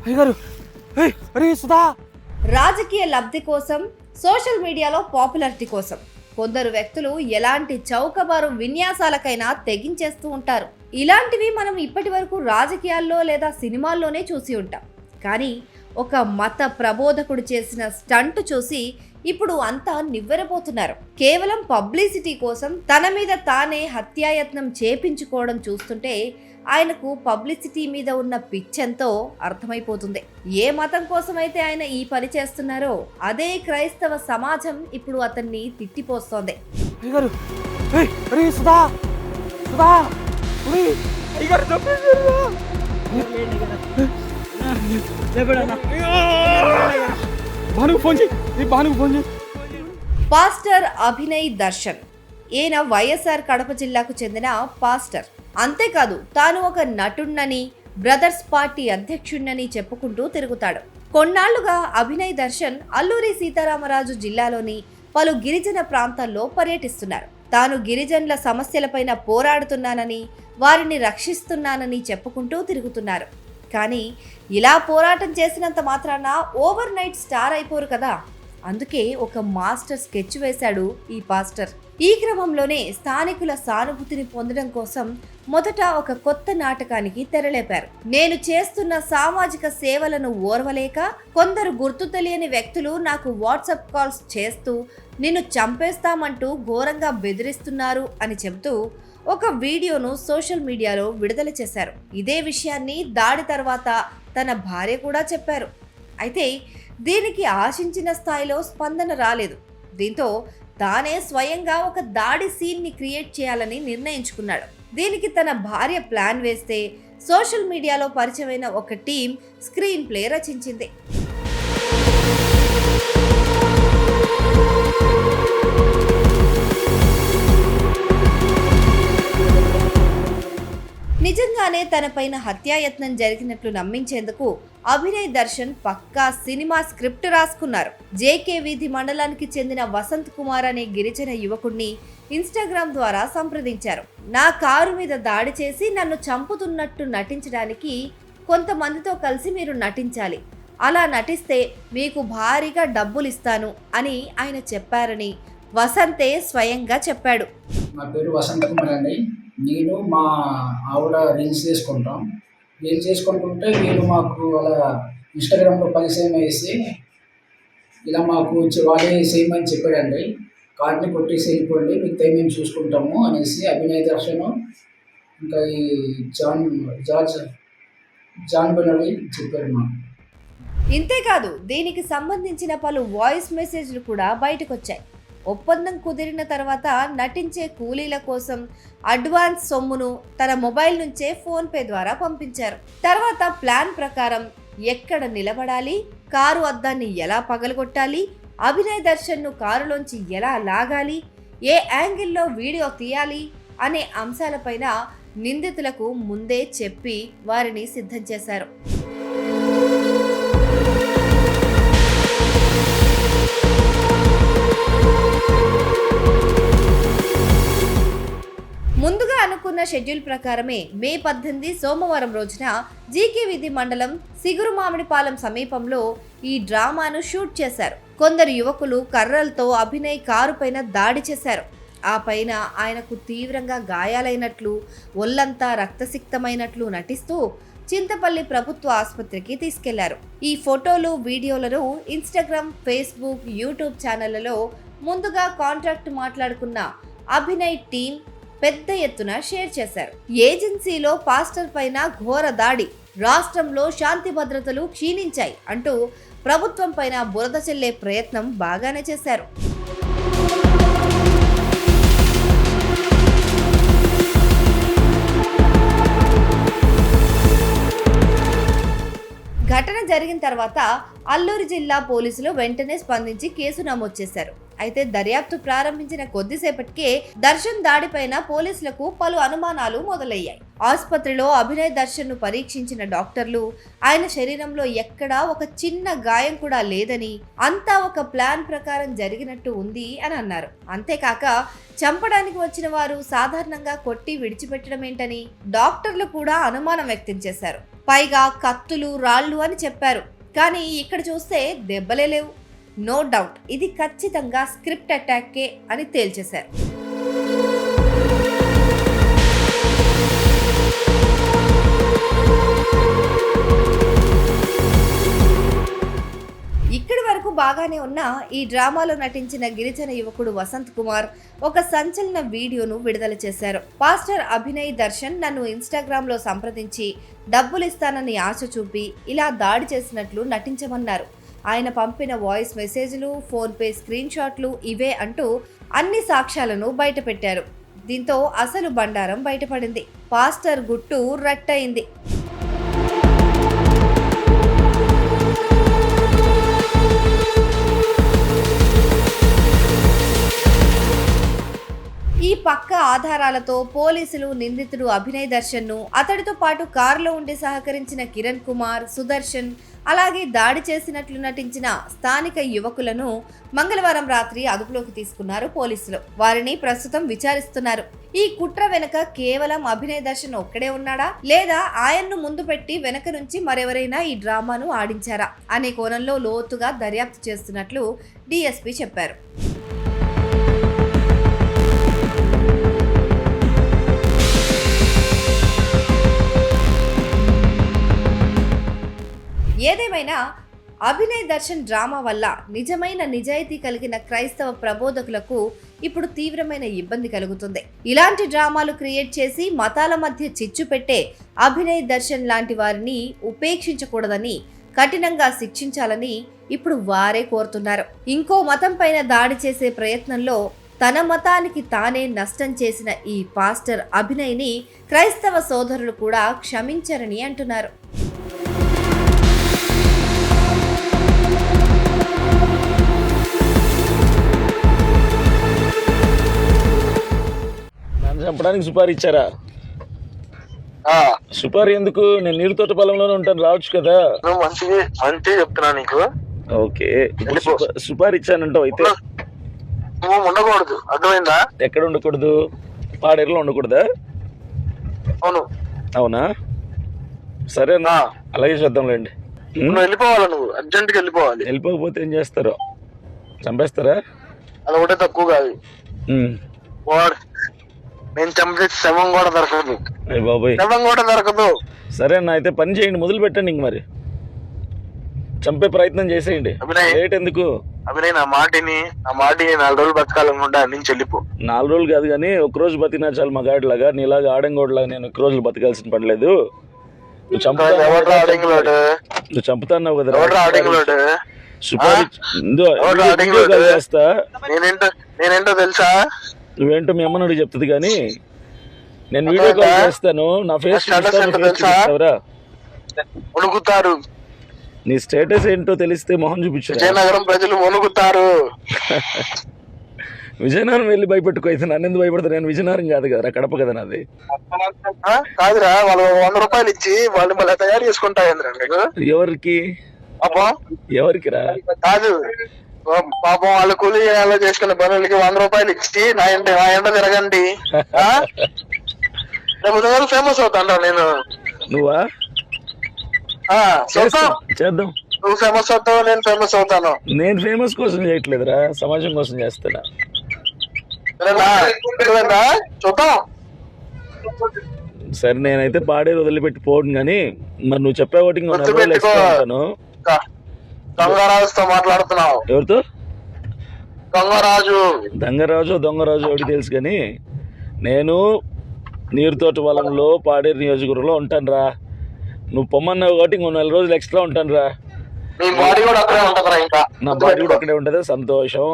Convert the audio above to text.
అయ్యగారు అరే సుధా. రాజకీయ లబ్ధి కోసం, సోషల్ మీడియాలో పాపులారిటీ కోసం కొందరు వ్యక్తులు ఎలాంటి చౌకబారు విన్యాసాలకైనా తెగించేస్తూ ఉంటారు. ఇలాంటివి మనం ఇప్పటి వరకు రాజకీయాల్లో లేదా సినిమాల్లోనే చూసి ఉంటాం. కానీ ఒక మత ప్రబోధకుడు చేసిన స్టంట్ చూసి ఇప్పుడు అంతా నివ్వెరపోతున్నారు. కేవలం పబ్లిసిటీ కోసం తన మీద తానే హత్యాయత్నం చేపించుకోవడం చూస్తుంటే ఆయనకు పబ్లిసిటీ మీద ఉన్న పిచ్చెంతో అర్థమైపోతుంది. ఏ మతం కోసమైతే ఆయన ఈ పని చేస్తున్నారో అదే క్రైస్తవ సమాజం ఇప్పుడు అతన్ని తిట్టిపోస్తోంది. అయ్యగారు అరే సుధా సుధా అయ్యగారు పాస్టర్ అభినయ్ దర్శన్. ఈయన వైఎస్ఆర్ కడప జిల్లాకు చెందిన పాస్టర్. అంతేకాదు తాను ఒక నటుణ్ణని, బ్రదర్స్ పార్టీ అధ్యక్షుణ్ణని చెప్పుకుంటూ తిరుగుతాడు. కొన్నాళ్లుగా అభినయ్ దర్శన్ అల్లూరి సీతారామరాజు జిల్లాలోని పలు గిరిజన ప్రాంతాల్లో పర్యటిస్తున్నారు. తాను గిరిజనుల సమస్యలపైన పోరాడుతున్నానని, వారిని రక్షిస్తున్నానని చెప్పుకుంటూ తిరుగుతున్నారు. కానీ ఇలా పోరాటం చేసినంత మాత్రాన ఓవర్ నైట్ స్టార్ అయిపోరు కదా. అందుకే ఒక మాస్టర్ స్కెచ్ వేశాడు ఈ పాస్టర్. ఈ క్రమంలోనే స్థానికుల సానుభూతిని పొందడం కోసం మొదట ఒక కొత్త నాటకానికి తెరలేపారు. నేను చేస్తున్న సామాజిక సేవలను ఓర్వలేక కొందరు గుర్తు తెలియని వ్యక్తులు నాకు వాట్సాప్ కాల్స్ చేస్తూ నిన్ను చంపేస్తామంటూ ఘోరంగా బెదిరిస్తున్నారు అని చెబుతూ ఒక వీడియోను సోషల్ మీడియాలో విడుదల చేశారు. ఇదే విషయాన్ని దాడి తర్వాత తన భార్య కూడా చెప్పారు. అయితే దీనికి ఆశించిన స్థాయిలో స్పందన రాలేదు. దీంతో తానే స్వయంగా ఒక దాడి సీన్ని క్రియేట్ చేయాలని నిర్ణయించుకున్నాడు. దీనికి తన భార్య ప్లాన్ వేస్తే సోషల్ మీడియాలో పరిచయమైన ఒక టీం స్క్రీన్ ప్లే రచించింది. నిజంగానే తనపైన హత్యాయత్నం జరిగినట్లు నమ్మించేందుకు అభినయ్ దర్శన్ పక్కా సినిమా స్క్రిప్ట్ రాసుకున్నారు. జేకే వీధి మండలానికి చెందిన వసంత్ కుమార్ అనే గిరిజన యువకుడిని ఇన్స్టాగ్రామ్ ద్వారా సంప్రదించారు. నా కారు మీద దాడి చేసి నన్ను చంపుతున్నట్టు నటించడానికి కొంతమందితో కలిసి మీరు నటించాలి. అలా నటిస్తే మీకు భారీగా డబ్బులు ఇస్తాను అని ఆయన చెప్పారని వసంతే స్వయంగా చెప్పాడు. నా పేరు వసంత్ కుమార్ అండి. నేను మా ఆవిడ రీల్స్ చేసుకుంటుంటే వీళ్ళు మాకు అలా ఇన్స్టాగ్రామ్లో పరిచయం వేసి ఇలా మాకు వాళ్ళే చేయమని చెప్పాడండి. కార్డ్ని కొట్టేసి వెళ్ళిపోండి, మిగతా మేము చూసుకుంటాము అనేసి అభినయ్ దర్శన్ ఇంకా ఈ జాన్ బెనర్జీ చెప్పారు మాకు. ఇంతేకాదు దీనికి సంబంధించిన పలు వాయిస్ మెసేజ్లు కూడా బయటకొచ్చాయి. ఒప్పందం కుదిరిన తర్వాత నటించే కూలీల కోసం అడ్వాన్స్ సొమ్మును తన మొబైల్ నుంచే ఫోన్పే ద్వారా పంపించారు. తర్వాత ప్లాన్ ప్రకారం ఎక్కడ నిలబడాలి, కారు అద్దాన్ని ఎలా పగలగొట్టాలి, అభినయ్ దర్శన్ను కారులోంచి ఎలా లాగాలి, ఏ యాంగిల్లో వీడియో తీయాలి అనే అంశాలపైన నిందితులకు ముందే చెప్పి వారిని సిద్ధం చేశారు. ముందుగా అనుకున్న షెడ్యూల్ ప్రకారమే మే 18 సోమవారం రోజున జీకే వీధి మండలం సిగురుమామిడిపాలెం సమీపంలో ఈ డ్రామాను షూట్ చేశారు. కొందరు యువకులు కర్రలతో అభినయ్ కారు పైన దాడి చేశారు. ఆ పైన ఆయనకు తీవ్రంగా గాయాలైనట్లు, ఒళ్లంతా రక్తసిక్తమైనట్లు నటిస్తూ చింతపల్లి ప్రభుత్వ ఆసుపత్రికి తీసుకెళ్లారు. ఈ ఫోటోలు, వీడియోలను ఇన్స్టాగ్రామ్, ఫేస్బుక్, యూట్యూబ్ ఛానళ్లలో ముందుగా కాంట్రాక్ట్ మాట్లాడుకున్న అభినయ్ టీం పెద్ద ఎత్తున షేర్ చేశారు. ఏజెన్సీలో పాస్టర్ పైన ఘోర దాడి, రాష్ట్రంలో శాంతి భద్రతలు క్షీణించాయి అంటూ ప్రభుత్వం పైన బురద చల్లే ప్రయత్నం బాగానే చేశారు. ఘటన జరిగిన తర్వాత అల్లూరి జిల్లా పోలీసులు వెంటనే స్పందించి కేసు నమోదు చేశారు. అయితే దర్యాప్తు ప్రారంభించిన కొద్దిసేపటికే దర్శన్ దాడిపైన పోలీసులకు పలు అనుమానాలు మొదలయ్యాయి. ఆసుపత్రిలో అభినయ్ దర్శన్ ను పరీక్షించిన డాక్టర్లు ఆయన శరీరంలో ఎక్కడా ఒక చిన్న గాయం కూడా లేదని, అంతా ఒక ప్లాన్ ప్రకారం జరిగినట్టు ఉంది అని అన్నారు. అంతేకాక చంపడానికి వచ్చిన వారు సాధారణంగా కొట్టి విడిచిపెట్టడం ఏంటని డాక్టర్లు కూడా అనుమానం వ్యక్తం చేశారు. పైగా కత్తులు, రాళ్లు అని చెప్పారు. కానీ ఇక్కడ చూస్తే దెబ్బలే లేవు. నో డౌట్ ఇది ఖచ్చితంగా స్క్రిప్ట్ అటాకే అని తేల్చేశారు. ఇక్కడి వరకు బాగానే ఉన్న ఈ డ్రామాలో నటించిన గిరిజన యువకుడు వసంత్ కుమార్ ఒక సంచలన వీడియోను విడుదల చేశారు. పాస్టర్ అభినయ్ దర్శన్ నన్ను ఇన్స్టాగ్రామ్ లో సంప్రదించి డబ్బులు ఇస్తానని ఆశ చూపి ఇలా దాడి చేసినట్లు నటించమన్నారు. ఆయన పంపిన వాయిస్ మెసేజ్లు, ఫోన్ పే స్క్రీన్ షాట్లు ఇవే అంటూ అన్ని సాక్ష్యాలను బయటపెట్టారు. దీంతో అసలు బండారం బయటపడింది. పాస్టర్ గుట్టు రట్టయింది. ఈ పక్క ఆధారాలతో పోలీసులు నిందితుడు అభినయ్ దర్శన్ ను, అతడితో పాటు కారులో ఉండి సహకరించిన కిరణ్ కుమార్, సుదర్శన్, అలాగే దాడి చేసినట్లు నటించిన స్థానిక యువకులను మంగళవారం రాత్రి అదుపులోకి తీసుకున్నారు పోలీసులు. వారిని ప్రస్తుతం విచారిస్తున్నారు. ఈ కుట్ర వెనుక కేవలం అభినయ్ దర్శన్ ఒక్కడే ఉన్నాడా, లేదా ఆయన్ను ముందు పెట్టి వెనక నుంచి మరెవరైనా ఈ డ్రామాను ఆడించారా అనే కోణంలో లోతుగా దర్యాప్తు చేస్తున్నట్లు డీఎస్పీ చెప్పారు. ఏదేమైనా అభినయ్ దర్శన్ డ్రామా వల్ల నిజమైన నిజాయితీ కలిగిన క్రైస్తవ ప్రబోధకులకు ఇప్పుడు తీవ్రమైన ఇబ్బంది కలుగుతుంది. ఇలాంటి డ్రామాలు క్రియేట్ చేసి మతాల మధ్య చిచ్చు పెట్టే అభినయ్ దర్శన్ లాంటి వారిని ఉపేక్షించకూడదని, కఠినంగా శిక్షించాలని ఇప్పుడు వారే కోరుతున్నారు. ఇంకో మతం పైన దాడి చేసే ప్రయత్నంలో తన మతానికి తానే నష్టం చేసిన ఈ పాస్టర్ అభినయ్ని క్రైస్తవ సోదరులు కూడా క్షమించరని అంటున్నారు. చంపడానికి సుపారీ ఇచ్చారా? సుపారీ ఎందుకు? నేను నీరుతోట పొలంలోనే ఉంటాను, రావచ్చు కదా. మంచి చెప్తున్నా నీకు. ఓకే, సుపారీ ఇచ్చానంటావు. అయితే నువ్వు ఉండకూడదు, అర్థమైందా? ఎక్కడ ఉండకూడదు? పాడేరులో ఉండకూడదా? అవును. అవునా, సరేనా, అలాగే చేద్దాంలేండి. నువ్వు వెళ్ళిపోవాలి, నువ్వు అర్జెంట్ గా వెళ్ళిపోవాలి. వెళ్ళిపోకపోతే ఏం చేస్తారో? చంపేస్తారా? అది ఒకటే తక్కువ కాదు. నేను చంపే శవం కూడా దొరకదు. బాబాయ్, శవం కూడా దొరకదు. సరే అన్న, అయితే పని చేయండి, మొదలు పెట్టండి. ఇంక మరి చంపే ప్రయత్నం చేసేయండి. లేట్ ఎందుకు? అభినయ్, నా మాటిని 4 రోజులు బతకాలనుకుంటా, నుంచి వెళ్ళిపో. 4 రోజులు కాదు కానీ ఒక్క రోజు బతికినా చాలు. మా గాడిలాగా నీలాగా ఆడంగోడ్లాగా నేను 1 రోజులు బతకాల్సిన పని లేదు. నువ్వు చంపుతాన్నావు కదా. చేస్తా. నేనేంటో తెలుసా? నువ్వేంటో మీ అమ్మని అడిగి చెప్తుంది కానీ నేను వీడియో కాల్ చేస్తాను. నా ఫేస్ చూపిస్తావరా? వణుకుతారు. నీ స్టేటస్ ఏంటో తెలిస్తే మొహం చూపించు. విజయనగరం ప్రజలు వణుకుతారు. విజయనగరం వెళ్ళి భయపెట్టుకో. అయితే నన్ను ఎందుకు భయపడతా? నేను విజయనగరం కాదు కదా, కడప కదా నాది. కాదురా, వాళ్ళు 100 రూపాయలు ఇచ్చి వాళ్ళు మళ్ళీ తయారు చేసుకుంటారు. ఎవరికి? ఎవరికి రా? కాదు, పాపం వాళ్ళ కూలి చేసుకున్న పనులకి 100 రూపాయలు ఇచ్చి నా ఎంట తిరగండి. ఫేమస్ అవుతాను నేను. నువ్వా? చేద్దాం. నువ్వు ఫేమస్ అవుతావు, నేను ఫేమస్ అవుతాను. నేను ఫేమస్ కోసం చేయట్లేదురా, సమాజం కోసం చేస్తున్నా. చూద్దాం. సరే, నేనైతే పాడేది వదిలిపెట్టి పోను కానీ మరి నువ్వు చెప్పే ఓటింగ్ గంగరాజుతో మాట్లాడుతున్నావు. ఎవరితో? గంగరాజు. దొంగరాజు ఒకటి తెలుసు కానీ నేను నీరుతోట పొలంలో పాడేరు నియోజకవర్గంలో ఉంటాను రా. నువ్వు పొమ్మన్న ఓటింగ్ 4 రోజులు ఎక్స్ట్రా ఉంటాను రా. నా బాడీ కూడా అక్కడే ఉంటది. నా బాడీ కూడా అక్కడే ఉంటది. సంతోషం.